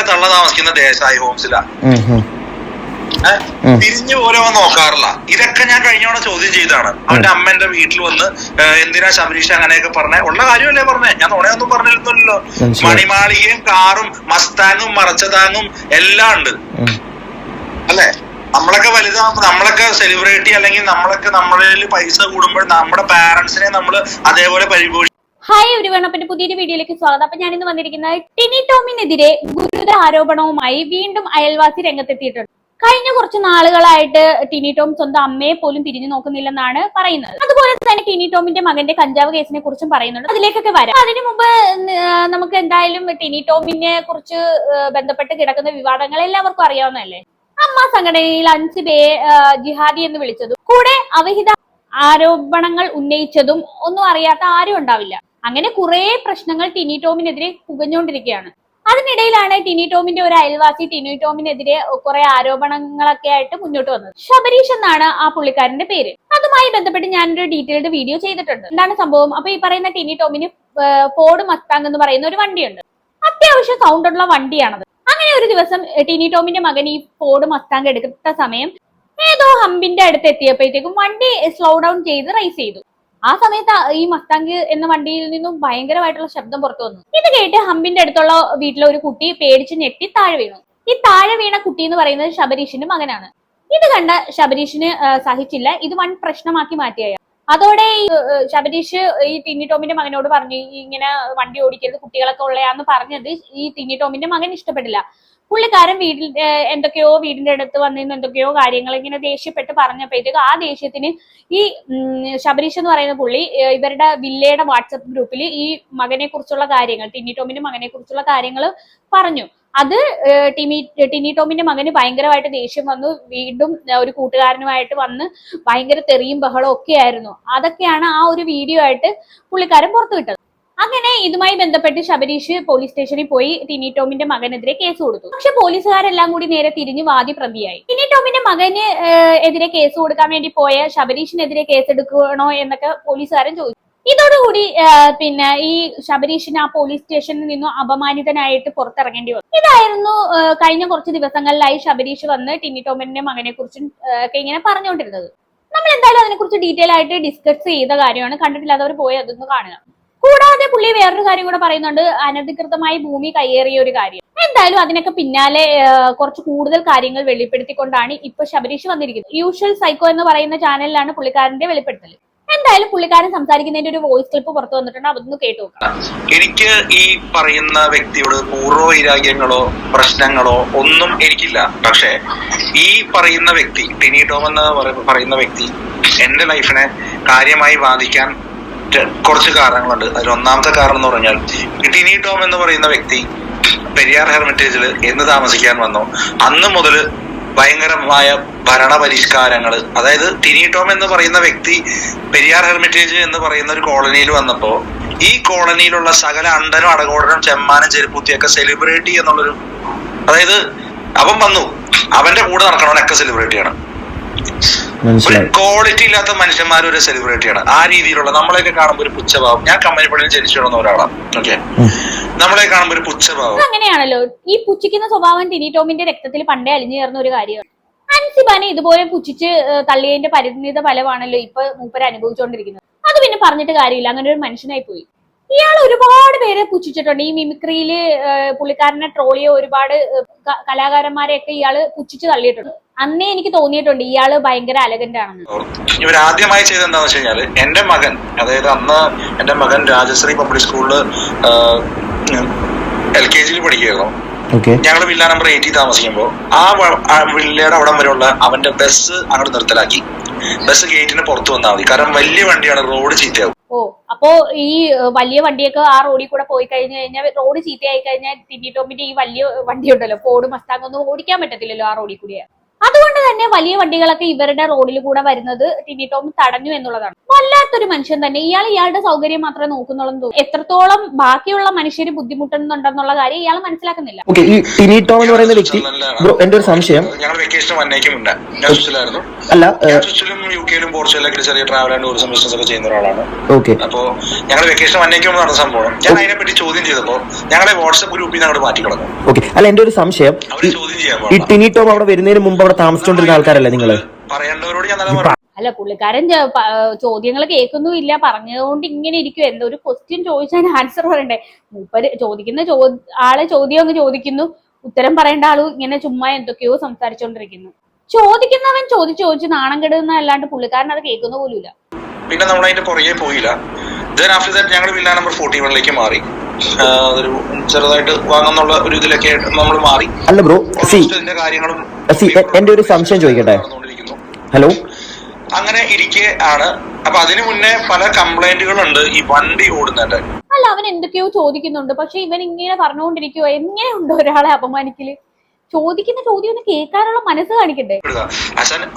എന്റെ തള്ള താമസിക്കുന്ന ദേശായി ഹോംസിലാ. തിരിഞ്ഞു പോലും അവൻ നോക്കാറില്ല. ഇതൊക്കെ ഞാൻ കഴിഞ്ഞോടെ ചോദ്യം ചെയ്താണ്. അവന്റെ അമ്മ എന്റെ വീട്ടിൽ വന്ന് എന്തിനാ ശബരീഷ് അങ്ങനെയൊക്കെ പറഞ്ഞേ, ഉള്ള കാര്യമല്ലേ പറഞ്ഞേ, ഞാൻ നുണയൊന്നും പറഞ്ഞിരുന്നല്ലോ. മണിമാളികയും കാറും മസ്താങ്ങും മറച്ചതാങ്ങും എല്ലാം ഉണ്ട് അല്ലെ. നമ്മളൊക്കെ വലുതാകുമ്പോ നമ്മളൊക്കെ സെലിബ്രിറ്റി അല്ലെങ്കിൽ നമ്മളൊക്കെ നമ്മളിൽ പൈസ കൂടുമ്പോൾ നമ്മുടെ പാരന്റ്സിനെ നമ്മൾ അതേപോലെ പരിപോഷിക്കും. ഹായ് എവരിവൺ, അപ്പന്റെ പുതിയൊരു വീഡിയോയിലേക്ക് സ്വാഗതം. അപ്പൊ ഞാനിന്ന് വന്നിരിക്കുന്നത് ടിനി ടോമിനെതിരെ ഗുരുതര ആരോപണവുമായി വീണ്ടും അയൽവാസി രംഗത്തെത്തിയിട്ടുണ്ട്. കഴിഞ്ഞ കുറച്ച് നാളുകളായിട്ട് ടിനി ടോം സ്വന്തം അമ്മയെ പോലും തിരിഞ്ഞു നോക്കുന്നില്ലെന്നാണ് പറയുന്നത്. അതുപോലെ തന്നെ ടിനി ടോമിന്റെ മകന്റെ കഞ്ചാവ് കേസിനെ കുറിച്ചും പറയുന്നുണ്ട്. അതിലേക്കൊക്കെ വരാം. അതിനു മുമ്പ് നമുക്ക് എന്തായാലും ടിനി ടോമിനെ കുറിച്ച് ബന്ധപ്പെട്ട് കിടക്കുന്ന വിവാദങ്ങൾ എല്ലാവർക്കും അറിയാവുന്നതല്ലേ. അമ്മ സംഘടനയിൽ 5 പേരെ ജിഹാദി എന്ന് വിളിച്ചതും കൂടെ അവിഹിത ആരോപണങ്ങൾ ഉന്നയിച്ചതും ഒന്നും അറിയാത്ത ആരും ഉണ്ടാവില്ല. അങ്ങനെ കുറെ പ്രശ്നങ്ങൾ ടിനി ടോമിനെതിരെ പുകഞ്ഞുകൊണ്ടിരിക്കുകയാണ്. അതിനിടയിലാണ് ടിനി ടോമിന്റെ ഒരു അയൽവാസി ടിനി ടോമിനെതിരെ കുറെ ആരോപണങ്ങളൊക്കെ ആയിട്ട് മുന്നോട്ട് വന്നത്. ശബരീഷ് എന്നാണ് ആ പുള്ളിക്കാരന്റെ പേര്. അതുമായി ബന്ധപ്പെട്ട് ഞാനൊരു ഡീറ്റെയിൽഡ് വീഡിയോ ചെയ്തിട്ടുണ്ട്. എന്താണ് സംഭവം? അപ്പൊ ഈ പറയുന്ന ടിനി ടോമിന് ഫോർഡ് മസ്താങ് എന്ന് പറയുന്ന ഒരു വണ്ടിയുണ്ട്. അത്യാവശ്യം സൗണ്ടുള്ള വണ്ടിയാണത്. അങ്ങനെ ഒരു ദിവസം ടിനി ടോമിന്റെ മകൻ ഈ ഫോർഡ് മസ്താങ് എടുത്ത സമയം ഏതോ ഹമ്പിന്റെ അടുത്ത് എത്തിയപ്പോഴത്തേക്കും വണ്ടി സ്ലോ ഡൗൺ ചെയ്ത് റൈസ് ചെയ്തു. ആ സമയത്ത് ഈ മസ്താങ് എന്ന വണ്ടിയിൽ നിന്നും ഭയങ്കരമായിട്ടുള്ള ശബ്ദം പുറത്തു വന്നു. ഇത് കേട്ട് ഹമ്പിന്റെ അടുത്തുള്ള വീട്ടിലെ ഒരു കുട്ടി പേടിച്ച് ഞെട്ടി താഴെ വീണു. ഈ താഴെ വീണ കുട്ടി എന്ന് പറയുന്നത് ശബരീഷിന്റെ മകനാണ്. ഇത് കണ്ട ശബരീഷിന് സഹിച്ചില്ല. ഇത് വൻ പ്രശ്നമാക്കി മാറ്റിയ അതോടെ ശബരീഷ് ഈ ടിനി ടോമിന്റെ മകനോട് പറഞ്ഞു, ഇങ്ങനെ വണ്ടി ഓടിക്കരുത്, കുട്ടികളൊക്കെ ഉള്ളയാന്ന് പറഞ്ഞത് ഈ ടിനി ടോമിന്റെ മകൻ ഇഷ്ടപ്പെട്ടില്ല. പുള്ളിക്കാരൻ വീടിന്റെ അടുത്ത് വന്നിരുന്ന എന്തൊക്കെയോ കാര്യങ്ങൾ ഇങ്ങനെ ദേഷ്യപ്പെട്ട് പറഞ്ഞപ്പോഴത്തേക്ക് ആ ദേഷ്യത്തിന് ഈ ശബരീഷ് എന്ന് പറയുന്ന പുള്ളി ഇവരുടെ വില്ലയുടെ വാട്സപ്പ് ഗ്രൂപ്പിൽ ഈ മകനെ കുറിച്ചുള്ള കാര്യങ്ങൾ, ടിനി ടോമിന്റെ മകനെ കുറിച്ചുള്ള കാര്യങ്ങൾ പറഞ്ഞു. അത് ടിനി ടോമിന്റെ മകന് ഭയങ്കരമായിട്ട് ദേഷ്യം വന്നു. വീണ്ടും ഒരു കൂട്ടുകാരനുമായിട്ട് വന്ന് ഭയങ്കര തെറിയും ബഹളവും ഒക്കെ ആയിരുന്നു. അതൊക്കെയാണ് ആ ഒരു വീഡിയോ ആയിട്ട് പുള്ളിക്കാരൻ പുറത്തുവിട്ടത്. അങ്ങനെ ഇതുമായി ബന്ധപ്പെട്ട് ശബരീഷ് പോലീസ് സ്റ്റേഷനിൽ പോയി ടിനി ടോമിന്റെ മകനെതിരെ കേസ് കൊടുത്തു. പക്ഷെ പോലീസുകാരെല്ലാം കൂടി നേരെ തിരിഞ്ഞ് വാദി പ്രതിയായി. ടിനി ടോമിന്റെ മകന് എതിരെ കേസ് കൊടുക്കാൻ വേണ്ടി പോയ ശബരീഷിനെതിരെ കേസ് എടുക്കണോ എന്നൊക്കെ പോലീസുകാരൻ ചോദിച്ചു. ഇതോടുകൂടി പിന്നെ ഈ ശബരീഷിന് ആ പോലീസ് സ്റ്റേഷനിൽ നിന്നും അപമാനിതനായിട്ട് പുറത്തിറങ്ങേണ്ടി വന്നു. ഇതായിരുന്നു കഴിഞ്ഞ കുറച്ച് ദിവസങ്ങളിലായി ശബരീഷ് വന്ന് ടിനി ടോമിന്റെ മകനെ കുറിച്ചും ഒക്കെ ഇങ്ങനെ പറഞ്ഞുകൊണ്ടിരുന്നത്. നമ്മൾ എന്തായാലും അതിനെക്കുറിച്ച് ഡീറ്റെയിൽ ആയിട്ട് ഡിസ്കസ് ചെയ്ത കാര്യമാണ്. കണ്ടിട്ടില്ലാത്തവർ പോയി അതൊന്ന് കാണുക. കൂടാതെ പുള്ളി വേറൊരു കാര്യം കൂടെ പറയുന്നുണ്ട്, അനധികൃതമായി ഭൂമി കയ്യേറിയ ഒരു കാര്യം. എന്തായാലും അതിനൊക്കെ പിന്നാലെ കുറച്ച് കൂടുതൽ കാര്യങ്ങൾ വെളിപ്പെടുത്തിക്കൊണ്ടാണ് ഇപ്പൊ ശബരീഷ് വന്നിരിക്കുന്നത്. യൂഷ്വൽ സൈക്കോ എന്ന് പറയുന്ന ചാനലിലാണ് പുള്ളിക്കാരന്റെ വെളിപ്പെടുത്തൽ. എന്തായാലും പുള്ളിക്കാരൻ സംസാരിക്കുന്നതിന്റെ ഒരു വോയിസ് ക്ലിപ്പ് പുറത്തു വന്നിട്ടുണ്ട്. അതൊന്ന് കേട്ടു നോക്കാം. എനിക്ക് ഈ പറയുന്ന വ്യക്തിയോട് പൂർവ്വവൈരാഗ്യങ്ങളോ പ്രശ്നങ്ങളോ ഒന്നും എനിക്കില്ല. പക്ഷെ ഈ പറയുന്ന വ്യക്തി ടിനി ടോം എന്ന് പറയുന്ന വ്യക്തി എന്റെ ലൈഫിനെ കാര്യമായി ബാധിക്കാൻ കുറച്ച് കാരണങ്ങളുണ്ട്. അതിൽ ഒന്നാമത്തെ കാരണം എന്ന് പറഞ്ഞാൽ ടിനി ടോം എന്ന് പറയുന്ന വ്യക്തി പെരിയാർ ഹെർമിറ്റേജിൽ എന്ന് താമസിക്കാൻ വന്നു അന്ന് മുതൽ ഭയങ്കരമായ ഭരണ പരിഷ്കാരങ്ങൾ, അതായത് ടിനി ടോം എന്ന് പറയുന്ന വ്യക്തി പെരിയാർ ഹെർമിറ്റേജ് എന്ന് പറയുന്ന ഒരു കോളനിയിൽ വന്നപ്പോ ഈ കോളനിയിലുള്ള സകല അണ്ടനും അടകോടനും ചെമ്മാനും ചെരുപ്പൂത്തിയൊക്കെ സെലിബ്രിറ്റി എന്നുള്ളൊരു, അതായത് അവൻ വന്നു അവന്റെ കൂടെ നടക്കണവനൊക്കെ സെലിബ്രിറ്റിയാണ്. ക്വാളിറ്റി ഇല്ലാത്ത മനുഷ്യന്മാർ ഒരു സെലിബ്രിറ്റിയാണ്. ആ രീതിയിലുള്ള നമ്മളെയൊക്കെ കാണുമ്പോൾ ഒരു പുച്ഛഭാവം. ഞാൻ കമ്പനിപ്പള്ളിയിൽ ജനിച്ചു കിടന്ന ഒരാളാണ്. ഓക്കെ, നമ്മളെ കാണുമ്പോൾ ഒരു പുച്ഛഭാവം. അങ്ങനെയാണല്ലോ ഈ പുച്ഛിക്കുന്ന സ്വഭാവം ടിനി ടോമിന്റെ രക്തത്തിൽ പണ്ടേ അലിഞ്ഞു ചേർന്ന ഒരു കാര്യമാണ്. അൻസിബാനെ ഇതുപോലെ പുച്ഛിച്ച് തള്ളിയതിന്റെ പരിണിത ഫലമാണല്ലോ ഇപ്പൊ മൂപ്പര് അനുഭവിച്ചുകൊണ്ടിരിക്കുന്നത്. അത് പിന്നെ പറഞ്ഞിട്ട് കാര്യമില്ല, അങ്ങനെ ഒരു മനുഷ്യനായി പോയി. ഇയാൾ ഒരുപാട് പേരെ പുച്ഛിച്ചിട്ടുണ്ട്. ഈ മിമിക്രിയില് പുള്ളിക്കാരനെ ട്രോളിയ ഒരുപാട് കലാകാരന്മാരെയൊക്കെ ഇയാള് പുച്ഛിച്ച് തള്ളിയിട്ടുണ്ട്. അന്നേ എനിക്ക് തോന്നിയിട്ടുണ്ട് ഇയാള് ഭയങ്കര അലഗന്റ് ആണെന്ന്. ഇവർ ആദ്യമായി ചെയ്ത് എന്താന്ന് വെച്ച് കഴിഞ്ഞാല്, എന്റെ മകൻ, അതായത് അന്ന് എന്റെ മകൻ രാജശ്രീ പബ്ലിക് സ്കൂളില് LKG പഠിക്കുകയായിരുന്നു. ഞങ്ങള് വില്ല നമ്പർ 80 താമസിക്കുമ്പോ ആ വില്ലയുടെ അവിടം വരെയുള്ള അവന്റെ ബസ് അങ്ങോട്ട് നിർത്തലാക്കി. ബസ് ഗേറ്റിന് പുറത്ത് വന്നാൽ മതി, കാരണം വലിയ വണ്ടിയാണ്, റോഡ് ചീത്തയാവും. ഓ, അപ്പോ ഈ വലിയ വണ്ടിയൊക്കെ ആ റോഡിൽ കൂടെ പോയി കഴിഞ്ഞു കഴിഞ്ഞാൽ, റോഡ് ചീത്തയായി കഴിഞ്ഞാൽ ടിനി ടോമിന്റെ ഈ വലിയ വണ്ടി ഉണ്ടല്ലോ ഫോർഡ് മസ്താങ് ഒന്നും ഓടിക്കാൻ പറ്റത്തില്ലല്ലോ ആ റോഡിൽ കൂടിയാ. അതുകൊണ്ട് തന്നെ വലിയ വണ്ടികളൊക്കെ ഇവരുടെ റോഡിൽ കൂടെ വരുന്നത് ടിനി ടോം തടഞ്ഞു എന്നുള്ളതാണ്. വല്ലാത്തൊരു മനുഷ്യൻ തന്നെ. ഇയാളുടെ സൗകര്യം മാത്രമേ നോക്കുന്നുള്ളൂ തോന്നുന്നു. എത്രത്തോളം ബാക്കിയുള്ള മനുഷ്യര് ബുദ്ധിമുട്ടുന്നുണ്ടെന്നുള്ള കാര്യം ഇയാൾ മനസ്സിലാക്കുന്നില്ല. ഓക്കെ, ഈ ടിനി ടോം എന്ന് പറയുന്ന വ്യക്തി, ബ്രോ എന്റെ ഒരു സംശയം, ഞങ്ങൾ വെക്കേഷൻ വന്നേക്കുമുണ്ട്, ഞാൻ സ്വിച്ചിലായിരുന്നു. അല്ല സ്വിച്ചിലും യുകെയിലും പോർച്ചുഗലിലൊക്കെ ചെറിയ ട്രാവൽ ആൻഡ് ടൂറിസം ബിസിനസ് ഒക്കെ ചെയ്യുന്ന ഒരാളാണ്. ഓക്കെ, അപ്പോ ഞങ്ങൾ വെക്കേഷൻ വന്നേക്കും നടന്ന സംഭവം ഞാൻ അതിനെപ്പറ്റി ചോദ്യം ചെയ്തപ്പോ ഞങ്ങളെ വാട്സ്ആപ്പ് ഗ്രൂപ്പിൽ നിന്ന് അങ്ങോട്ട് മാറ്റി കളഞ്ഞു. ഓക്കെ, അല്ല എന്റെ ഒരു സംശയം, അവര് ചോദ്യം ചെയ്യാൻ ഈ ടിനി ടോം അവിടെ വരുന്നതിന് മുമ്പ് അവിടെ താമസിച്ചോണ്ടിരുന്ന ആൾക്കാരല്ലേ നിങ്ങള്? പറയേണ്ടവരോട് ഞാൻ നല്ല പറഞ്ഞു. അല്ല, പുള്ളിക്കാരൻ ചോദ്യങ്ങൾ കേൾക്കുന്നുമില്ല, പറഞ്ഞതുകൊണ്ട് ഇങ്ങനെ ഇരിക്കും. എന്തോ ഒരു ക്വസ്റ്റ്യൻ ചോദിച്ചാൽ ആൻസർ പറയണ്ടേ? മൂപ്പര് ചോദിക്കുന്ന ആളെ ചോദ്യം അങ്ങ് ചോദിക്കുന്നു, ഉത്തരം പറയേണ്ട ആളും ഇങ്ങനെ ചുമ്മാ എന്തൊക്കെയോ സംസാരിച്ചോണ്ടിരിക്കുന്നു. ചോദിക്കുന്നവൻ ചോദിച്ച് നാണം കെടുന്ന അല്ലാണ്ട് പുള്ളിക്കാരൻ അത് കേൾക്കുന്ന പോലുമില്ല. പിന്നെ നമ്മൾ അതിന്റെ പുറകെ പോയില്ല. ആഫ്റ്റർ ദാറ്റ് ഞങ്ങൾ വില്ല നമ്പർ 41 മാറി. അതൊരു ചെറുതായിട്ട് വാങ്ങുന്നുള്ള ഒരു ഇതിലൊക്കെ നമ്മൾ മാറി. അല്ല ബ്രോ, കാര്യങ്ങളും എന്റെ ഒരു സംശയം ചോദിക്കട്ടെ? ഹലോ, അങ്ങനെ ഇരിക്കെ ആണ്. അപ്പൊ അതിനു മുന്നേ പല കംപ്ലൈന്റുകളുണ്ട് ഈ വണ്ടി ഓടുന്നതിന്റെ. അല്ല, അവൻ എന്തൊക്കെയോ ചോദിക്കുന്നുണ്ട്, പക്ഷെ ഇവൻ ഇങ്ങനെ പറഞ്ഞുകൊണ്ടിരിക്കുവോ? എങ്ങനെയുണ്ടോ ഒരാളെ അപമാനിക്കല്? ചോദിക്കുന്ന ചോദ്യം ഒന്ന് കേൾക്കാനുള്ള മനസ്സ് കാണിക്കണ്ടേ?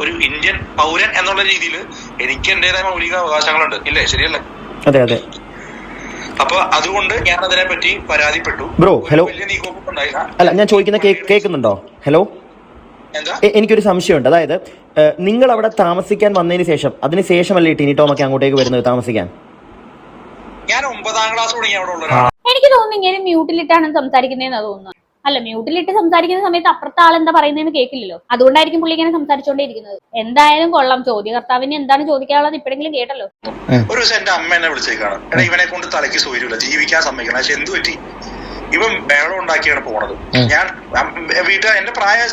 ഒരു ഇന്ത്യൻ പൗരൻ എന്നുള്ള രീതിയിൽ എനിക്ക് എന്റേതായ മൗലിക അവകാശങ്ങളുണ്ട്, ഇല്ലേ? ശരിയല്ലേ? അതെ അതെ. അപ്പൊ അതുകൊണ്ട് ഞാൻ അതിനെ പറ്റി പരാതിപ്പെട്ടു. ബ്രോ ഹലോ, വലിയ നീക്കമൊന്നും ഉണ്ടായില്ല. അല്ല ഞാൻ ചോദിക്കുന്ന കേൾക്കുന്നുണ്ടോ? ഹലോ, എനിക്കൊരു സംശയമുണ്ട്. അതായത് നിങ്ങൾ അവിടെ താമസിക്കാൻ വന്നതിന് ശേഷം, അതിനുശേഷമല്ലേ ടിനി ടോം ഒക്കെ അങ്ങോട്ടേക്ക് വരുന്നത് താമസിക്കാൻ? ഞാൻ 9ാം ക്ലാസ് തുടങ്ങി അവിടെ ഉള്ള. എനിക്ക് തോന്നുന്നു ഇങ്ങനെ മ്യൂട്ടിലിട്ടാണ് സംസാരിക്കുന്നതെന്ന് തോന്നുന്നു. അല്ല, മ്യൂട്ടിലിട്ട് സംസാരിക്കുന്ന സമയത്ത് അപ്പുറത്തെ ആൾ എന്താ പറയുന്നതെന്ന് കേൾക്കില്ലല്ലോ. അതുകൊണ്ടായിരിക്കും പുള്ളി ഇങ്ങനെ സംസാരിച്ചോണ്ടേയിരിക്കുന്നത്. എന്തായാലും കൊള്ളാം, ചോദ്യകർത്താവിന് എന്താണ് ചോദിക്കാനുള്ളത് ഇപ്പോഴെങ്കിലും കേട്ടല്ലോ. ഒരു ദിവസം എന്റെ അമ്മ എന്നെ വിളിച്ചേക്കാണ്, എടാ ഇവനെ കൊണ്ട് തലയ്ക്ക് സൗകര്യമില്ല, ജീവിക്കാൻ സമ്മതിക്കണം. പക്ഷെ എന്ത് പറ്റി? ഇവൻ ബഹളം ഉണ്ടാക്കിയാണ് പോണത്. ഞാൻ എന്റെ പ്രായം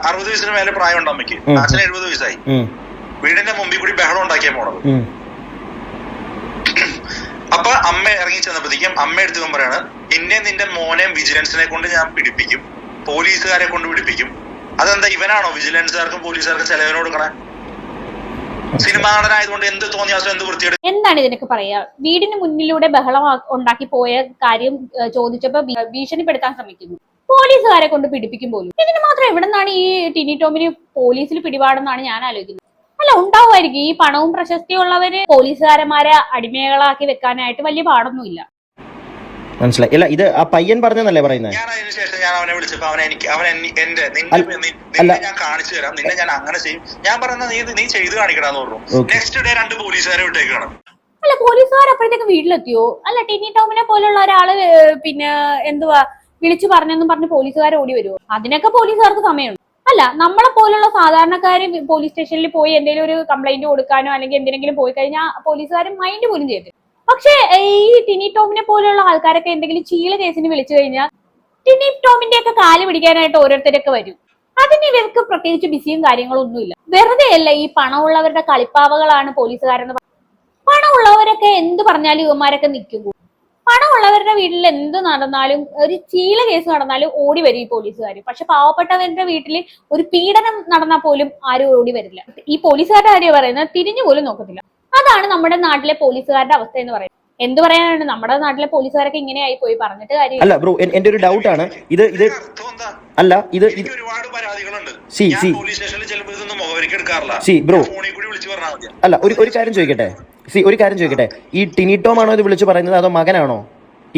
60 വയസ്സിന് മേലെ പ്രായം ഉണ്ട് അമ്മയ്ക്ക്. അച്ഛന് 70 വയസ്സായി. വീടിന്റെ മുമ്പിൽ കൂടി ബഹളം ഉണ്ടാക്കിയാ പോണത്. അപ്പൊ അമ്മ ഇറങ്ങി ചെന്നപ്പോഴത്തേക്കും അമ്മ എടുത്തും പറയാണ്, നിന്റെ മോനെയും വിജിലൻസിനെ കൊണ്ട് ഞാൻ പിടിപ്പിക്കും, പോലീസുകാരെ കൊണ്ട് പിടിപ്പിക്കും. അതെന്താ, ഇവനാണോ വിജിലൻസുകാർക്കും പോലീസുകാർക്കും ചെലവിന് കൊടുക്കണേ? സിനിമാ നടനായതുകൊണ്ട് എന്ത് തോന്നിയാസം, എന്ത് വൃത്തിയുടെ. എന്താണ് ഇതിനൊക്കെ പറയാ? വീടിന് മുന്നിലൂടെ ബഹളം ഉണ്ടാക്കി പോയ കാര്യം ചോദിച്ചപ്പോ ഭീഷണിപ്പെടുത്താൻ ശ്രമിക്കുന്നു, പോലീസുകാരെ കൊണ്ട് പിടിപ്പിക്കും പോലും. ഇതിന് മാത്രം എവിടെ നിന്നാണ് ഈ ടിനി ടോമിന് പോലീസിൽ പിടിപാടെന്നാണ് ഞാൻ ആലോചിക്കുന്നത്. അല്ല, ഉണ്ടാവുമായിരിക്കും. ഈ പണവും പ്രശസ്തിയും ഉള്ളവര് പോലീസുകാരന്മാരെ അടിമകളാക്കി വെക്കാനായിട്ട് വലിയ പാടൊന്നുമില്ല. മനസ്സിലായി. അല്ല, ഇത് ആ പയ്യൻ പറഞ്ഞല്ലേ പറയുന്നത്? ഞാൻ അതിനുശേഷം ഞാൻ അവനെ വിളിച്ചപ്പോ അവൻ ഞാൻ കാണിച്ചു തരാം, നിന്നെ ഞാൻ അങ്ങനെ ചെയ്യും. ഞാൻ പറഞ്ഞ നീ ചെയ്ത് കാണിക്കണമെന്ന് പറഞ്ഞു. നെക്സ്റ്റ് ഡേ 2 പോലീസുകാരെ വിട്ടേക്കാണ്. അല്ല, പോലീസുകാർ അപ്പോഴത്തേക്ക് വീട്ടിലെത്തിയോ? അല്ല, ടിനി ടോമിനെ പോലുള്ള ഒരാള് പിന്നെ എന്തുവാ വിളിച്ചു പറഞ്ഞെന്നും പറഞ്ഞ് പോലീസുകാർ ഓടി വരുമോ? അതിനൊക്കെ പോലീസുകാർക്ക് സമയമുണ്ട്. അല്ല, നമ്മളെ പോലുള്ള സാധാരണക്കാര് പോലീസ് സ്റ്റേഷനിൽ പോയി എന്തെങ്കിലും ഒരു കംപ്ലൈന്റ് കൊടുക്കാനോ അല്ലെങ്കിൽ എന്തിനെങ്കിലും പോയി കഴിഞ്ഞാൽ പോലീസുകാർ മൈൻഡ് പോലും ചെയ്തു. പക്ഷെ ഈ ടിനി ടോമിനെ പോലുള്ള ആൾക്കാരൊക്കെ എന്തെങ്കിലും ചീള കേസിന് വിളിച്ചു കഴിഞ്ഞാൽ ടിനി ടോമിന്റെ ഒക്കെ കാല് പിടിക്കാനായിട്ട് ഓരോരുത്തരൊക്കെ വരും. അതിന് ഇവർക്ക് പ്രത്യേകിച്ച് ബിസിയും കാര്യങ്ങളും ഒന്നുമില്ല. വെറുതെ അല്ല, ഈ പണമുള്ളവരുടെ കളിപ്പാവകളാണ് പോലീസുകാരെന്ന്. പണമുള്ളവരൊക്കെ എന്ത് പറഞ്ഞാലും ഇവന്മാരൊക്കെ നിൽക്കും. പണമുള്ളവരുടെ വീട്ടിൽ എന്ത് നടന്നാലും, ഒരു ചീള കേസ് നടന്നാലും ഓടി വരും ഈ പോലീസുകാർ. പക്ഷെ പാവപ്പെട്ടവരുടെ വീട്ടിൽ ഒരു പീഡനം നടന്നാൽ പോലും ആരും ഓടി വരില്ല. ഈ പോലീസുകാരുടെ കാര്യം പറയുന്നത് തിരിഞ്ഞു പോലും നോക്കത്തില്ല. അതാണ് നമ്മുടെ നാട്ടിലെ പോലീസുകാരുടെ അവസ്ഥ എന്ന് പറയുന്നത്. എന്ത് പറയാനാണ്, നമ്മുടെ നാട്ടിലെ പോലീസുകാരൊക്കെ ഇങ്ങനെയായി പോയി പറഞ്ഞിട്ട് കാര്യം. അല്ല ബ്രോ, എന്റെ ഒരു ഡൗട്ടാണ് ഇത് അല്ല ഇത് ഒരുപാട് പരാതികളുണ്ട്. പോലീസ് സ്റ്റേഷനിൽ ബ്രോ, അല്ല ഒരു കാര്യം ചോദിക്കട്ടെ. ഒരു കാര്യം ചോദിക്കട്ടെ, ഈ ടിനി ടോം ആണോ ഇത് വിളിച്ചു പറയുന്നത്, അതോ മകനാണോ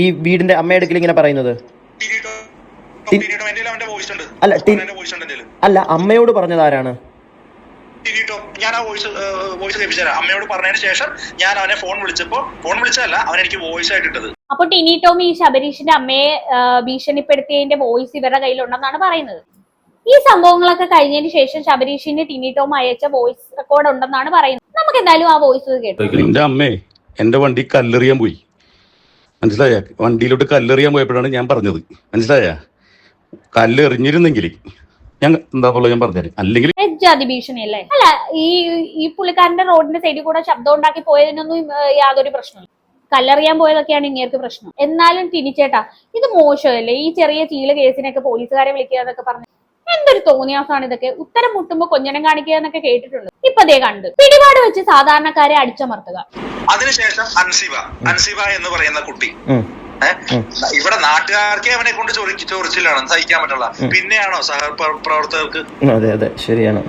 ഈ വീടിന്റെ അമ്മയെടുക്കൽ ഇങ്ങനെ പറയുന്നത്? അല്ല, അമ്മയോട് പറഞ്ഞത് ആരാണ്? ഞാൻ ആ വോയിസ് കേൾപ്പിച്ചു തരാം. അമ്മയോട് പറഞ്ഞതിന് ശേഷം ഞാൻ അവനെ ഫോൺ വിളിച്ചതല്ല, അവൻ എനിക്ക് വോയിസ് ആയിട്ട് ഇട്ടത്. അപ്പൊ ടിനി ടോം ഈ ശബരീഷിന്റെ അമ്മയെ ഭീഷണിപ്പെടുത്തിയതിന്റെ വോയിസ് ഇവരുടെ കയ്യിലുണ്ടെന്നാണ് പറയുന്നത്. ഈ സംഭവങ്ങളൊക്കെ കഴിഞ്ഞതിന് ശേഷം ശബരീഷിന് ടിനി ടോം അയച്ച വോയിസ് റെക്കോർഡ് ഉണ്ടെന്നാണ് പറയുന്നത്. നമുക്ക് എന്തായാലും ആ വോയിസ് കേട്ടോ. എന്റെ അമ്മേ, എന്റെ വണ്ടി കല്ലെറിയാൻ പോയി, മനസ്സിലായ? വണ്ടിയിലോട്ട് കല്ലെറിയാൻ പോയപ്പോഴാണ് ഞാൻ പറഞ്ഞത്, മനസ്സിലായ? കല്ലെറിഞ്ഞിരുന്നെങ്കിൽ ഞാൻ എന്താന്നുള്ളത് ഞാൻ പറഞ്ഞുതരാം. അല്ലെങ്കിൽ ജാതി ഭീഷണി അല്ലേ? അല്ല, ഈ പുള്ളിക്കാരന്റെ റോഡിന്റെ സൈഡിൽ കൂടെ ശബ്ദം ഉണ്ടാക്കി പോയതിനൊന്നും യാതൊരു പ്രശ്നമില്ല. കല്ലെറിയാൻ പോയതൊക്കെയാണ് ഇങ്ങേർക്ക് പ്രശ്നം. എന്നാലും ടിനിച്ചേട്ടാ, ഇത് മോശമല്ലേ? ഈ ചെറിയ ചീല കേസിനൊക്കെ പോലീസുകാരെ വിളിക്കുക എന്നൊക്കെ പറഞ്ഞു എന്തൊരു തോന്നിയാസാണ് ഇതൊക്കെ. ഉത്തരം മുട്ടുമ്പോ കൊഞ്ഞനം കാണിക്കുക എന്നൊക്കെ കേട്ടിട്ടുണ്ട്. ഇപ്പൊ ദേ കണ്ട് പിടിപാട് വെച്ച് സാധാരണക്കാരെ അടിച്ചമർത്തുക. അതിനുശേഷം അൻസിബ എന്ന് പറയുന്ന കുട്ടി ഇവിടെ നാട്ടുകാർക്കേ അവനെ കൊണ്ട് ചൊറിച്ചിലാണ്, സഹിക്കാൻ പറ്റുള്ള, പിന്നെയാണോ സഹപ്രവർത്തകർക്ക്? അതെ അതെ ശരിയാണ്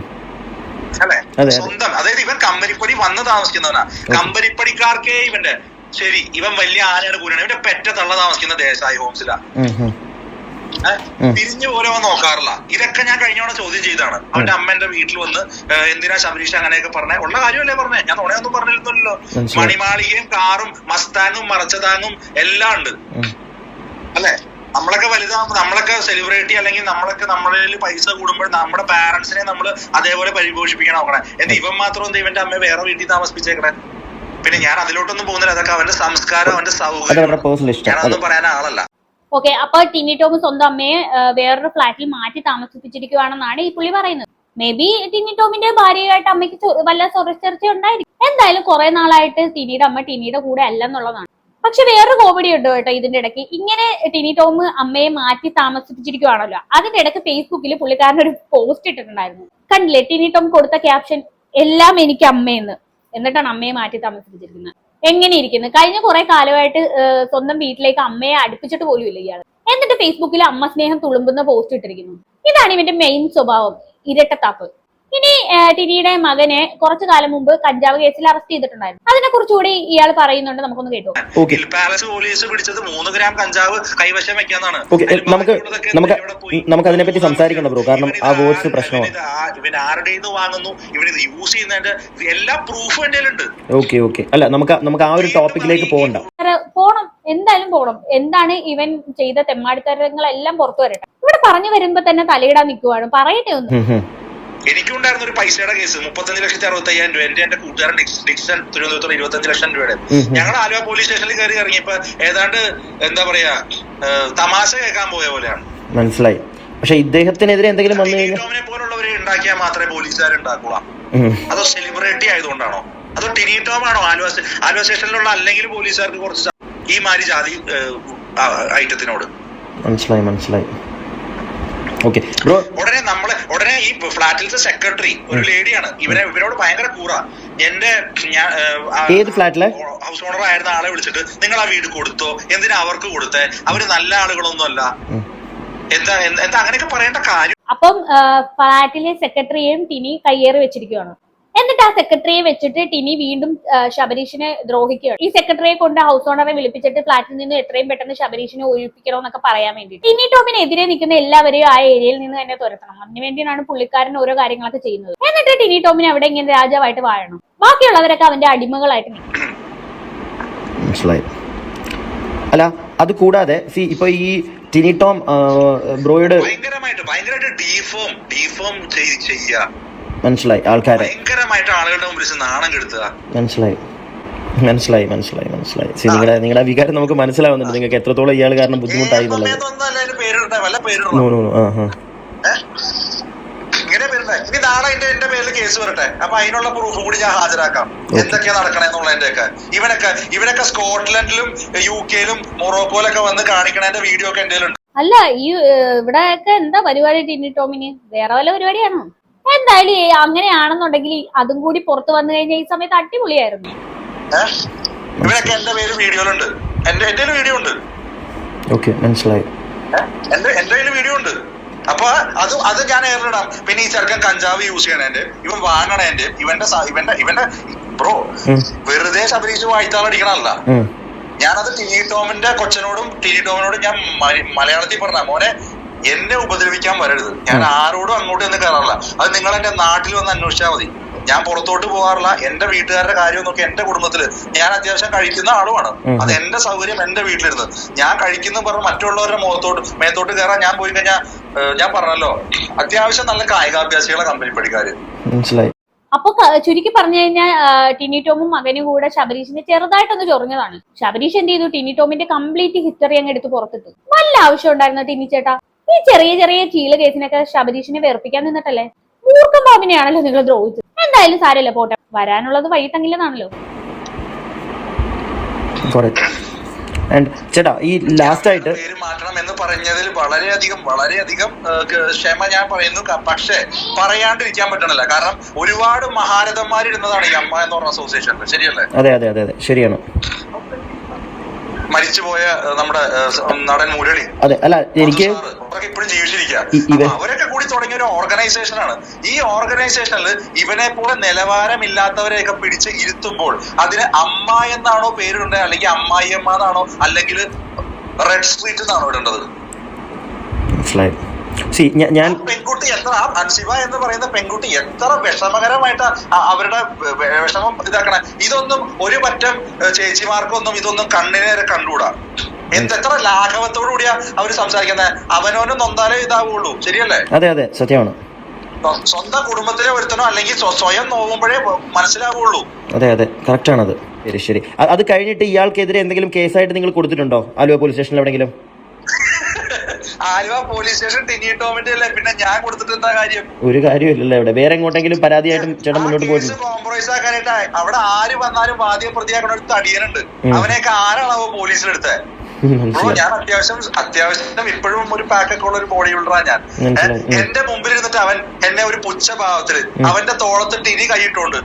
അല്ലെ? സ്വന്തം, അതായത് ഇവൻ കമ്പനിപ്പടി വന്ന് താമസിക്കുന്നവനാ, കമ്പനിപ്പടിക്കാർക്കേ ഇവന്റെ ശരി, ഇവൻ വലിയ ആനയുടെ കൂരാണ്, ഇവന്റെ പെറ്റ തള്ള താമസിക്കുന്ന ദേശായി ഹോംസിലാ, തിരിഞ്ഞു പോലെ അവൻ നോക്കാറില്ല. ഇതൊക്കെ ഞാൻ കഴിഞ്ഞോടെ ചോദ്യം ചെയ്താണ്. അവന്റെ അമ്മന്റെ വീട്ടിൽ വന്ന് എന്തിനാ ശബരീഷ് അങ്ങനെയൊക്കെ പറഞ്ഞേ, ഉള്ള കാര്യമല്ലേ പറഞ്ഞേ, ഞാൻ നുണയൊന്നും പറഞ്ഞിരുന്നല്ലോ. മണിമാളികയും കാറും മസ്താങ്ങും മറച്ചതാങ്ങും എല്ലാം ഉണ്ട് അല്ലെ? നമ്മളൊക്കെ വലുതാകുമ്പോ നമ്മളൊക്കെ സെലിബ്രിറ്റി അല്ലെങ്കിൽ നമ്മളൊക്കെ നമ്മളിൽ പൈസ കൂടുമ്പോൾ നമ്മുടെ പാരന്റ്സിനെ നമ്മൾ അതേപോലെ പരിപോഷിപ്പിക്കാൻ നോക്കണേ. എന്ത് ഇവൻ മാത്രം എന്ത് ഇവന്റെ അമ്മയെ വേറെ വീട്ടിൽ താമസിപ്പിച്ചേക്കണേ? പിന്നെ ഞാൻ അതിലോട്ടൊന്നും പോകുന്നില്ല, അതൊക്കെ അവന്റെ സംസ്കാരം, അവന്റെ സൗകര്യം, ഞാനതൊന്നും പറയാൻ ആളല്ല. ഓക്കെ, അപ്പൊ ടിനി ടോം സ്വന്തം അമ്മയെ വേറൊരു ഫ്ലാറ്റിൽ മാറ്റി താമസിപ്പിച്ചിരിക്കുകയാണെന്നാണ് ഈ പുള്ളി പറയുന്നത്. മേ ബി ടിനി ടോമിന്റെ ഭാര്യയായിട്ട് അമ്മയ്ക്ക് വല്ല ചർച്ച ഉണ്ടായിരിക്കും. എന്തായാലും കുറെ നാളായിട്ട് ടിനിയുടെ അമ്മ ടിനിയുടെ കൂടെ അല്ലെന്നുള്ളതാണ്. പക്ഷെ വേറൊരു കോമഡി ഉണ്ട് കേട്ടോ ഇതിന്റെ ഇടയ്ക്ക്. ഇങ്ങനെ ടിനി ടോം അമ്മയെ മാറ്റി താമസിപ്പിച്ചിരിക്കുകയാണല്ലോ, അതിന്റെ ഇടയ്ക്ക് ഫേസ്ബുക്കിൽ പുള്ളിക്കാരൻ ഒരു പോസ്റ്റ് ഇട്ടിട്ടുണ്ടായിരുന്നു. കണ്ടില്ലേ ടിനി ടോം കൊടുത്ത ക്യാപ്ഷൻ, എല്ലാം എനിക്ക് അമ്മയെന്ന്, എന്നിട്ടാണ് അമ്മയെ മാറ്റി താമസിപ്പിച്ചിരിക്കുന്നത്. എങ്ങനെ ഇരിക്കുന്നു? കഴിഞ്ഞ കുറെ കാലമായിട്ട് സ്വന്തം വീട്ടിലേക്ക് അമ്മയെ അടുപ്പിച്ചിട്ട് പോലും ഇല്ല ഇയാൾ. എന്നിട്ട് ഫേസ്ബുക്കിൽ അമ്മ സ്നേഹം തുളുമ്പുന്ന പോസ്റ്റ് ഇട്ടിരിക്കുന്നു. ഇതാണ് ഇവന്റെ മെയിൻ സ്വഭാവം, ഇരട്ടത്താപ്പ്. ഇനി ടിനിയുടെ മകനെ കുറച്ചു കാലം മുമ്പ് കഞ്ചാവ് കേസിൽ അറസ്റ്റ് ചെയ്തിട്ടുണ്ടായിരുന്നു. അതിനെ കുറിച്ചുകൂടി ഇയാൾ പറയുന്നുണ്ട്, നമുക്കൊന്ന് കേട്ടോ. പാലസ് പോലീസ് പിടിച്ചത് 3 ഗ്രാം കഞ്ചാവ് കൈവശം വെക്കാന്നാണ്. നമുക്ക് അതിനെപ്പറ്റി സംസാരിക്കണം ബ്രോ, കാരണം ആ വേർഡ്സ് പ്രശ്നമാണ്. ഇവൻ ആരുടെ വാങ്ങുന്നു, ഇവൻ യൂസ് ചെയ്യുന്നതിന്റെ എല്ലാ പ്രൂഫും എന്റെ ഉണ്ട്. ഓക്കെ അല്ല, നമുക്ക് ആ ഒരു ടോപ്പിക്കിലേക്ക് പോകണം, എന്തായാലും പോണം. എന്താണ് ഇവൻ ചെയ്ത തെമ്മാടിത്തരങ്ങളെല്ലാം പുറത്തു വരട്ടെ. ഇവിടെ പറഞ്ഞു വരുമ്പോ തന്നെ തലയിടാൻ നിൽക്കുവാണ്, പറയട്ടെ ഒന്ന്. എനിക്കുണ്ടായിരുന്ന ഒരു പൈസയുടെ കേസ് 35,65,000 രൂപ. എന്റെ കൂട്ടുകാരൻ ഡിക്സൺ തിരുവനന്തപുരത്തുള്ള 25 ലക്ഷം രൂപയുടെ. ഞങ്ങൾ ആലുവ പോലീസ് സ്റ്റേഷനിൽ കയറി ഇറങ്ങിയപ്പോ ഏതാണ്ട് എന്താ പറയാ തമാശ കേൾക്കാൻ പോയ പോലെയാണ്. മനസ്സിലായി. പക്ഷെ ഇദ്ദേഹത്തിനെതിരെ എന്തെങ്കിലും വന്നു കഴിഞ്ഞാൽ ടോമിനെ പോലുള്ളവരെ ഉണ്ടാക്കിയാൽ മാത്രമേ പോലീസുകാർ ഉണ്ടാക്കുക. അതോ സെലിബ്രിറ്റി ആയതുകൊണ്ടാണോ, അതോ ടിനി ടോം ആണോ ആലുവ സ്റ്റേഷനിലുള്ള അല്ലെങ്കിൽ പോലീസുകാർക്ക് കുറച്ച് ഈ മാതിരി ജാതി ഐറ്റത്തിനോട്? മനസ്സിലായി. ഉടനെ ഈ ഫ്ലാറ്റിലത്തെ സെക്രട്ടറി ഒരു ലേഡിയാണ്, ഇവരോട് ഭയങ്കര കൂറ. ഹൗസ് ഓണർ ആയിരുന്ന ആളെ വിളിച്ചിട്ട് നിങ്ങൾ ആ വീട് കൊടുത്തോ, എന്തിനാ അവർക്ക് കൊടുത്തേ, അവര് നല്ല ആളുകളൊന്നും അല്ല, എന്താ അങ്ങനെയൊക്കെ പറയേണ്ട കാര്യം. അപ്പം ഫ്ലാറ്റിലെ സെക്രട്ടറിയെയും ടിനി കയ്യേറി വെച്ചിരിക്കുകയാണ്. എന്നിട്ട് ആ സെക്രട്ടറിയെ വെച്ചിട്ട് ടിനി വീണ്ടും ശബരീഷിനെ ദ്രോഹിക്കുകയാണ്. ഈ സെക്രട്ടറിയെ കൊണ്ട് ഹൗസ് ഓണറെ വിളിപ്പിച്ചിട്ട് ഫ്ലാറ്റിൽ നിന്ന് എത്രയും പെട്ടെന്ന് ശബരീഷിനെ ഒഴിപ്പിക്കണമെന്നൊക്കെ പറയാൻ വേണ്ടി ടിനി ടോമിനെതിരെ നിൽക്കുന്ന എല്ലാവരെയും ആ ഏരിയയിൽ നിന്ന് തന്നെ തുരത്തണം. അതിനുവേണ്ടിയാണ് പുള്ളിക്കാരൻ ഓരോ കാര്യങ്ങളൊക്കെ ചെയ്യുന്നത്. എന്നിട്ട് ടിനി ടോമിനെ അവിടെ ഇങ്ങനെ രാജാവായിട്ട് വാഴണം, ബാക്കിയുള്ളവരൊക്കെ അവന്റെ അടിമകളായിട്ട് നിൽക്കും. മനസ്സിലായി. അല്ല അത് കൂടാതെ ഇപ്പൊ ഈ ടിനി ടോം ബ്രോയുടെ ഭയങ്കരമായിട്ട് ഡീഫോം ചെയ്യുക. മനസ്സിലായി. ആൾക്കാരെ ഭയങ്കരമായിട്ട് ആളുകളുടെ മുമ്പിൽ നാണം കെടുത്തുക. മനസ്സിലായി. നിങ്ങളുടെ വികാരം നമുക്ക് മനസ്സിലാവുന്നുണ്ട്, നിങ്ങൾക്ക് എത്രത്തോളം ഇയാൾ കാരണം ബുദ്ധിമുട്ടായി എന്നുള്ളത്. ഇനി നാളെ എന്റെ പേരിൽ കേസ് വരട്ടെ, അപ്പൊ അതിനുള്ള പ്രൂഫും കൂടി ഞാൻ ഹാജരാക്കാം, എന്തൊക്കെയാ നടക്കണെന്നുള്ളതിന്റെയൊക്കെ. ഇവനൊക്കെ സ്കോട്ട്ലൻഡിലും UK-ലും മൊറോക്കോയിലൊക്കെ വന്ന് കാണിക്കണതിന്റെ വീഡിയോ ഒക്കെ എന്റെ ഉണ്ട്. അല്ല ഈ ഇവിടെയൊക്കെ എന്താ പരിപാടി ടിനി ടോമിന്? വേറെ വല്ല പരിപാടിയാണോ? എന്തായാലും അങ്ങനെയാണെന്നുണ്ടെങ്കിൽ അതും കൂടി പുറത്തു വന്നു കഴിഞ്ഞാൽ ഈ സമയത്ത് അടിപൊളിയായിരുന്നു. ഇവരൊക്കെ എന്റെ പേര് വീഡിയോയിലുണ്ട്, എന്റെ വീഡിയോ ഉണ്ട്. മനസ്സിലായി. എന്റെ കയ്യിൽ വീഡിയോ ഉണ്ട്. അപ്പൊ അത് ഞാൻ ഏറിടാം. പിന്നെ ഈ ചെറുക്കൻ കഞ്ചാവ് യൂസ് ചെയ്യണേന്റെ, ഇവൻ വാങ്ങണേന്റെ, ഇവന്റെ ബ്രോ വെറുതെ ശബരീഷ് വായിത്താളടിക്കണല്ല. ഞാനത് ടിനി ടോമിന്റെ കൊച്ചനോടും ടിനി ടോമിനോടും ഞാൻ മലയാളത്തിൽ പറഞ്ഞ, മോനെ എന്നെ ഉപദ്രവിക്കാൻ വരരുത്, ഞാൻ ആരോടും അങ്ങോട്ടും ഒന്നും കയറാറില്ല. അത് നിങ്ങൾ എന്റെ നാട്ടിൽ വന്ന് അന്വേഷിച്ചാൽ മതി. ഞാൻ പുറത്തോട്ട് പോകാറില്ല. എന്റെ വീട്ടുകാരുടെ കാര്യം നോക്കി എന്റെ കുടുംബത്തില് ഞാൻ അത്യാവശ്യം കഴിക്കുന്ന ആളുമാണ്. അത് എന്റെ സൗകര്യം, എന്റെ വീട്ടിലിരുന്ന് ഞാൻ കഴിക്കുന്ന പറഞ്ഞ് മറ്റുള്ളവരുടെ മേത്തോട്ട് കയറാൻ ഞാൻ പോയി കഴിഞ്ഞാൽ ഞാൻ പറഞ്ഞല്ലോ, അത്യാവശ്യം നല്ല കായികാഭ്യാസികളെ കമ്പനി പഠിക്കാര്. മനസ്സിലായി. അപ്പൊ ചുരുക്കി പറഞ്ഞു കഴിഞ്ഞാൽ ടിനി ടോമും മകനും കൂടെ ശബരീഷിനെ ചെറുതായിട്ടൊന്ന് ചൊറിഞ്ഞതാണ്. ശബരീഷ് എന്ത് ചെയ്തു? ടിനി ടോമിന്റെ കംപ്ലീറ്റ് ഹിസ്റ്ററി അങ്ങ് എടുത്ത് പുറത്തിട്ടു. വല്ല ആവശ്യം ഉണ്ടായിരുന്ന ടിനി ചേട്ടാ? ഈ ചെറിയ ചീല കേസിനൊക്കെ ശബരീഷിനെ വെറുപ്പിക്കാൻ നിന്നിട്ടല്ലേ? മൂർഖം ബാബിനെയാണല്ലോ നിങ്ങൾ ദ്രോഹിച്ചത്. എന്തായാലും സാരമില്ല, പോട്ടെ, വരാനുള്ളത് വൈകിട്ടെങ്കിലെന്നാണല്ലോ. ചേട്ടാ ഈ ലാസ്റ്റ് ആയിട്ട് പേര് മാറ്റണം എന്ന് പറഞ്ഞതിൽ വളരെയധികം ക്ഷമ ഞാൻ പറയുന്നു. പക്ഷെ പറയാണ്ടിരിക്കാൻ പറ്റണില്ല, കാരണം ഒരുപാട് മഹാരഥന്മാരിടുന്നതാണ് ഈ അമ്മ എന്ന് പറഞ്ഞ അസോസിയേഷൻ. ശരിയല്ലേ? അതെ ശരിയാണ്. മരിച്ചുപോയ നമ്മുടെ നടൻ മുരളി, അതെ. അല്ല, എനിക്ക് ഇപ്പോഴും ജീവിച്ചിരിക്കുക. അവരൊക്കെ കൂടി തുടങ്ങിയ ഒരു ഓർഗനൈസേഷൻ ആണ്. ഈ ഓർഗനൈസേഷനിൽ ഇവനെ പോലെ നിലവാരമില്ലാത്തവരെയൊക്കെ പിടിച്ച് ഇരുത്തുമ്പോൾ അതിന് അമ്മ എന്നാണോ പേരിടേണ്ടത്, അല്ലെങ്കിൽ അമ്മായിയമ്മ എന്നാണോ, അല്ലെങ്കിൽ റെഡ് സ്ട്രീറ്റ് എന്നാണോ ഇടേണ്ടത്? മനസ്സിലായി. ഞാൻ പെൺകുട്ടി എത്ര അൻസിബ എന്ന് പറയുന്ന പെൺകുട്ടി എത്ര വിഷമകരമായിട്ട് അവരുടെ വിഷമം ഇതാക്കണ. ഇതൊന്നും ഒരു പറ്റം ചേച്ചിമാർക്കൊന്നും ഇതൊന്നും കണ്ണിനേരെ കണ്ടുകൂടാ. എത്ര ലാഘവത്തോടു കൂടിയാ അവര് സംസാരിക്കുന്നത്. അവനോനും നൊന്താലേ ഇതാവുള്ളൂ. ശരിയല്ലേ? അതെ അതെ, സത്യമാണ്. സ്വന്തം കുടുംബത്തിലെ ഒരുത്തനോ അല്ലെങ്കിൽ സ്വയം നോവുമ്പോഴേ മനസ്സിലാവുള്ളൂ. അതെ അതെ, കറക്റ്റ് ആണത്. ശരി ശരി. അത് കഴിഞ്ഞിട്ട് ഇയാൾക്കെതിരെ എന്തെങ്കിലും കേസായിട്ട് നിങ്ങൾ കൊടുത്തിട്ടുണ്ടോ ആലുവ പോലീസ് സ്റ്റേഷനിൽ എവിടെയെങ്കിലും? ആലുവ പോലീസ് സ്റ്റേഷൻ ടിനി ടോമിന്റെ അല്ലേ, പിന്നെ ഞാൻ കൊടുത്തിട്ട് എന്താ കാര്യം? ഒരു കാര്യമില്ലല്ലോ. ഇവിടെ വേറെ എങ്ങോട്ടെങ്കിലും പരാതിയായിട്ടും ചേട്ടൻ മുന്നോട്ട് പോയിട്ടുണ്ട്? കോംപ്രമൈസ് ആക്കാനായിട്ട് അവിടെ ആര് വന്നാലും വാദ്യ പ്രതിയാക്കണ ഒരു തടിയനുണ്ട്. അവനെയൊക്കെ ആരാണാവോ പോലീസിലെടുത്തത്? ഞാൻ അത്യാവശ്യം ഇപ്പോഴും ഒരു പാക്കൊക്കെ ഉള്ള ഒരു ബോഡി ബിൽഡറാണ് ഞാൻ. എന്റെ മുമ്പിൽ ഇരുന്നിട്ട് അവൻ എന്നെ ഒരു പുച്ഛ ഭാവത്തില് അവന്റെ തോളത്ത് ടിനി കൈയിട്ടുണ്ട്.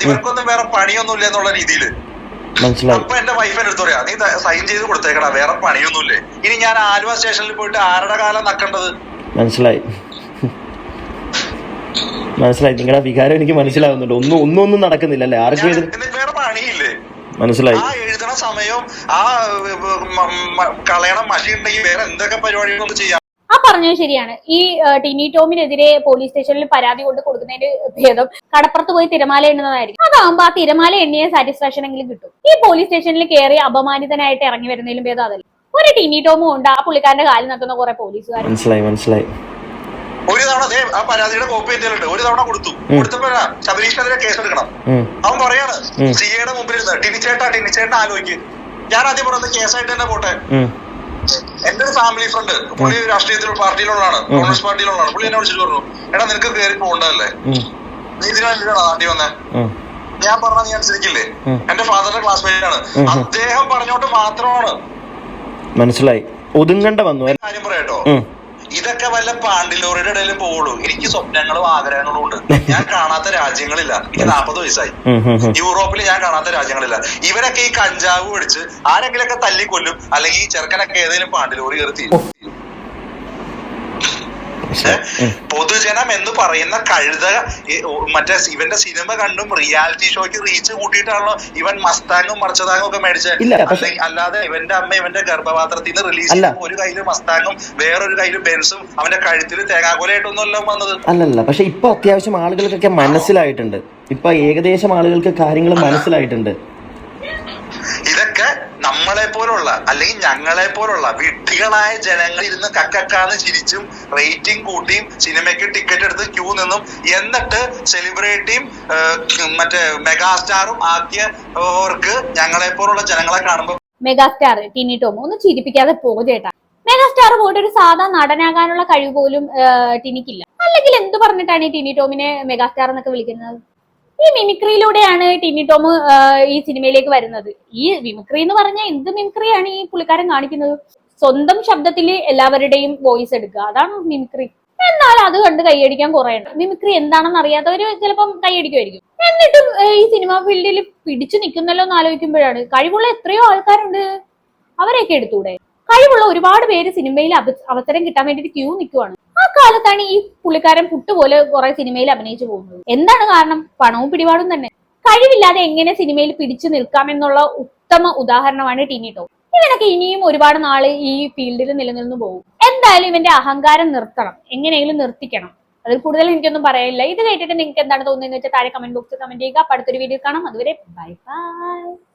നിങ്ങൾക്കൊന്നും വേറെ പണിയൊന്നുമില്ല എന്നുള്ള രീതിയില്. അപ്പൊ എന്റെ വൈഫിനെ എടുത്തു പറയാ, നീ സൈൻ ചെയ്ത് കൊടുത്തേക്കടാ, വേറെ പണിയൊന്നുമില്ലേ. ഇനി ഞാൻ ആലുവ സ്റ്റേഷനിൽ പോയിട്ട് ആരുടെ കാലം നക്കേണ്ടത്? മനസ്സിലായി. നിങ്ങളുടെ വികാരം എനിക്ക് മനസ്സിലാവുന്നുണ്ട്. ഒന്നും നടക്കുന്നില്ല അല്ലേ? ആർക്കും വേറെ പണിയില്ലേ? മനസ്സിലായി. ആ എഴുതണ സമയവും ആ കളയണ മഷി ഉണ്ടെങ്കിൽ വേറെ എന്തൊക്കെ പരിപാടികളൊന്നും ചെയ്യാം. ആ പറഞ്ഞത് ശരിയാണ്. ഈ ടിനി ടോമിനെതിരെ പോലീസ് സ്റ്റേഷനിൽ പരാതി കൊണ്ട് കൊടുക്കുന്നതിന്റെ ഭേദം കടപ്പുറത്ത് പോയി തിരമാല എണ്ണുന്നതായിരിക്കും. അതാകുമ്പോ ആ തിരമാല എണ്ണിയ സാറ്റിസ്ഫാക്ഷൻ എങ്കിലും കിട്ടും. ഈ പോലീസ് സ്റ്റേഷനിൽ കയറി അപമാനിതനായിട്ട് ഇറങ്ങി വരുന്നതിലും ഭേദം അതല്ല. ഒരു ടിനി ടോമും ഉണ്ട് ആ പുള്ളിക്കാരന്റെ കാലിൽ നിൽക്കുന്ന കുറെ പോലീസുകാർ. മനസ്സിലായി. ഒരു തവണ ആ പരാതിയുടെ കോപ്പി എന്തെങ്കിലും ഒരു തവണ കൊടുത്തപ്പോ ശബരീഷിനെതിരെ കേസെടുക്കണം. അവൻ പറയാണ് സിയുടെ മുമ്പിൽ ഇരുന്ന് ടിനിച്ചേട്ടൻ ആലോചിക്കും. ഞാൻ ആദ്യം പറയുന്നത് കേസായിട്ട് തന്നെ പോട്ടെ. എന്റെ ഒരു ഫാമിലി ഫ്രണ്ട്, പുള്ളി രാഷ്ട്രീയത്തിൽ പാർട്ടിയിലുള്ളതാണ്, കോൺഗ്രസ് പാർട്ടിയിലുള്ളതാണ്. പുള്ളി എന്നെ വിളിച്ചിട്ട് പറഞ്ഞു, എടാ നിനക്ക് കയറി പോകണ്ടല്ലേ, നീ ഇതിനു വേണ്ടിയിട്ടാണ് നാട്ടിൽ വന്നേ? ഞാൻ പറഞ്ഞ നീ അനുസരിക്കില്ലേ? എന്റെ ഫാദറിന്റെ ക്ലാസ്മേറ്റ് ആണ്. അദ്ദേഹം പറഞ്ഞോണ്ട് മാത്രമാണ്. മനസ്സിലായി. ഒതുങ്ങണ്ട വന്നു. കാര്യം പറയാട്ടോ, ഇതൊക്കെ വല്ല പാണ്ടിലോറിയുടെ ഇടയിൽ പോവുള്ളൂ. എനിക്ക് സ്വപ്നങ്ങളും ആഗ്രഹങ്ങളും ഉണ്ട്. ഞാൻ കാണാത്ത രാജ്യങ്ങളില്ല. എനിക്ക് 40 വയസ്സായി. യൂറോപ്പിൽ ഞാൻ കാണാത്ത രാജ്യങ്ങളില്ല. ഇവരൊക്കെ ഈ കഞ്ചാവ് പിടിച്ച് ആരെങ്കിലൊക്കെ തല്ലിക്കൊല്ലും, അല്ലെങ്കിൽ ഈ ചെറുക്കനൊക്കെ ഏതെങ്കിലും പാണ്ടിലോറി കയറി തീരും. പൊതുജനം എന്ന് പറയുന്ന കഴുത മറ്റേ ഇവന്റെ സിനിമ കണ്ടും റിയാലിറ്റി ഷോയ്ക്ക് റീച്ച് കൂട്ടിയിട്ടാണല്ലോ ഇവൻ മസ്താങ്ങും മർച്ചതാങ്ങും ഒക്കെ മേടിച്ചത്. അല്ലാതെ ഇവന്റെ അമ്മ ഇവന്റെ ഗർഭപാത്രത്തിൽ നിന്ന് റിലീസ് ചെയ്യുമ്പോൾ ഒരു കയ്യില് മസ്താങ്ങും വേറൊരു കയ്യില് ബെൻസും അവന്റെ കഴുത്തിൽ തേങ്ങാകൊലയായിട്ടൊന്നുമല്ല വന്നത്. അല്ലല്ല, പക്ഷെ ഇപ്പൊ അത്യാവശ്യം ആളുകൾക്കൊക്കെ മനസ്സിലായിട്ടുണ്ട്. ഇപ്പൊ ഏകദേശം ആളുകൾക്ക് കാര്യങ്ങൾ മനസ്സിലായിട്ടുണ്ട്. ഇതൊക്കെ നമ്മളെ പോലുള്ള അല്ലെങ്കിൽ ഞങ്ങളെ പോലുള്ള വിഡ്ഢികളായ ജനങ്ങൾ ഇരുന്ന് കക്കക്കാന്ന് ചിരിച്ചും റേറ്റിംഗ് കൂട്ടിയും സിനിമയ്ക്ക് ടിക്കറ്റ് എടുത്ത് ക്യൂ നിന്നും എന്നിട്ട് സെലിബ്രിറ്റിയും മറ്റേ മെഗാസ്റ്റാറും ആക്കിയവർക്ക് ഞങ്ങളെ പോലുള്ള ജനങ്ങളെ കാണുമ്പോൾ മെഗാസ്റ്റാർ ടിനി ടോം ഒന്ന് ചിരിപ്പിക്കാതെ പോകേട്ടാ. മെഗാസ്റ്റാർ പോയിട്ട് ഒരു സാധാ നടനാകാനുള്ള കഴിവ് പോലും ടിനിക്കില്ല. അല്ലെങ്കിൽ എന്ത് പറഞ്ഞിട്ടാണ് ഈ ടിനി ടോമിനെ മെഗാസ്റ്റാർ എന്നൊക്കെ വിളിക്കുന്നത്? ഈ മിമിക്രിയിലൂടെയാണ് ടിനി ടോം ഈ സിനിമയിലേക്ക് വരുന്നത്. ഈ മിമിക്രി എന്ന് പറഞ്ഞാൽ എന്ത് മിമിക്രിയാണ് ഈ പുള്ളിക്കാരൻ കാണിക്കുന്നത്? സ്വന്തം ശബ്ദത്തിൽ എല്ലാവരുടെയും വോയിസ് എടുക്കുക, അതാണ് മിമിക്രി. എന്നാൽ അത് കണ്ട് കൈയടിക്കാൻ കുറെ ഉണ്ട്. മിമിക്രി എന്താണെന്ന് അറിയാത്തവര് ചിലപ്പം കൈയടിക്കുമായിരിക്കും. എന്നിട്ടും ഈ സിനിമാ ഫീൽഡിൽ പിടിച്ചു നിൽക്കുന്നല്ലോ എന്ന് ആലോചിക്കുമ്പോഴാണ് കഴിവുള്ള എത്രയോ ആൾക്കാരുണ്ട്, അവരെയൊക്കെ എടുത്തൂടെ? കഴിവുള്ള ഒരുപാട് പേര് സിനിമയിൽ അവസരം കിട്ടാൻ വേണ്ടിട്ട് ക്യൂ നിൽക്കുവാണ്. ആ കാലത്താണ് ഈ പുള്ളിക്കാരൻ പുട്ടുപോലെ കുറെ സിനിമയിൽ അഭിനയിച്ചു പോകുന്നത്. എന്താണ് കാരണം? പണവും പിടിപാടും തന്നെ. കഴിവില്ലാതെ എങ്ങനെ സിനിമയിൽ പിടിച്ചു നിൽക്കാമെന്നുള്ള ഉത്തമ ഉദാഹരണമാണ് ടിനി ടോം. ഇവനൊക്കെ ഇനിയും ഒരുപാട് നാള് ഈ ഫീൽഡിൽ നിലനിന്നു പോകും. എന്തായാലും ഇവന്റെ അഹങ്കാരം നിർത്തണം, എങ്ങനെയെങ്കിലും നിർത്തിക്കണം. അതിൽ കൂടുതൽ എനിക്കൊന്നും പറയാനില്ല. ഇത് കേട്ടിട്ട് നിങ്ങൾക്ക് എന്താണ് തോന്നുന്നത് വെച്ചാൽ താഴെ കമന്റ് ബോക്സിൽ കമന്റ് ചെയ്യുക. അടുത്തൊരു വീഡിയോ കാണാം. അതുവരെ ബൈ ബൈ.